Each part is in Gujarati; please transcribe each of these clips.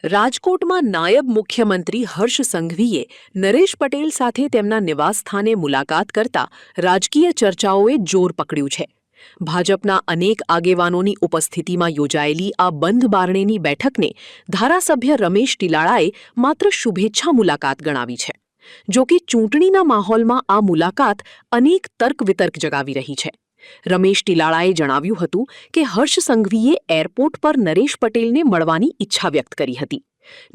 રાજકોટમાં નાયબ મુખ્યમંત્રી હર્ષ સંઘવીએ નરેશ પટેલ સાથે તેમના નિવાસસ્થાને મુલાકાત કરતા રાજકીય ચર્ચાઓએ જોર પકડ્યું છે। ભાજપના અનેક આગેવાનોની ઉપસ્થિતિમાં યોજાયેલી આ બંધ બારણેની બેઠકને ધારાસભ્ય રમેશ ટીલાળાએ માત્ર શુભેચ્છા મુલાકાત ગણાવી છે। જો કે ચૂંટણીના માહોલમાં આ મુલાકાત અનેક તર્ક વિતર્ક જગાવી રહી છે। રમેશ ટીલાળાએ જણાવ્યું હતું કે હર્ષ સંઘવીએ એરપોર્ટ પર નરેશ પટેલને મળવાની ઈચ્છા વ્યક્ત કરી હતી।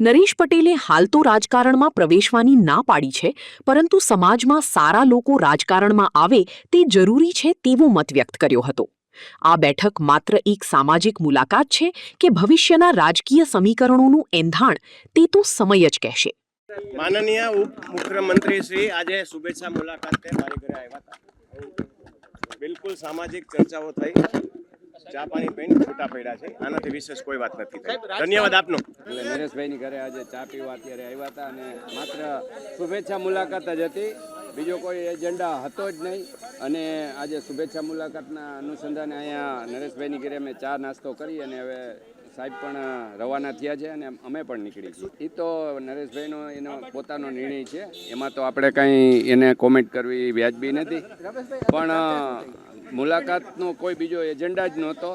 નરેશ પટેલે હાલ તો રાજકારણમાં પ્રવેશવાની ના પાડી છે, પરંતુ સમાજમાં સારા લોકો રાજકારણમાં આવે તે જરૂરી છે તેવો મત વ્યક્ત કર્યો હતો। આ બેઠક માત્ર એક સામાજિક મુલાકાત છે કે ભવિષ્યના રાજકીય સમીકરણોનું એંધાણ તે તો સમય જ કહેશે। માનનીય ઉપમુખ્યમંત્રી શ્રી આજે શુભેચ્છા મુલાકાતે મારી ઘરે આવ્યા હતા। બિલકુલ સામાજિક ચર્ચાઓ થઈ, ચા પાણી પીને છૂટા પડ્યા છે। આનાથી વિશેષ કોઈ વાત નથી થઈ। ધન્યવાદ આપનો। એટલે નરેશભાઈની ઘરે આજે ચા પીવા અત્યારે આવ્યા હતા અને માત્ર શુભેચ્છા મુલાકાત જ હતી, બીજો કોઈ એજન્ડા હતો જ નહીં। અને આજે શુભેચ્છા મુલાકાતના અનુસંધાને અહીંયા નરેશભાઈની ઘરે અમે ચા નાસ્તો કરી અને હવે સાહેબ પણ રવાના થયા છે અને અમે પણ નીકળી છીએ। એ તો નરેશભાઈનો એનો પોતાનો નિર્ણય છે, એમાં તો આપણે કંઈ એને કોમેન્ટ કરવી વ્યાજબી નથી, પણ મુલાકાતનો કોઈ બીજો એજન્ડા જ નહોતો।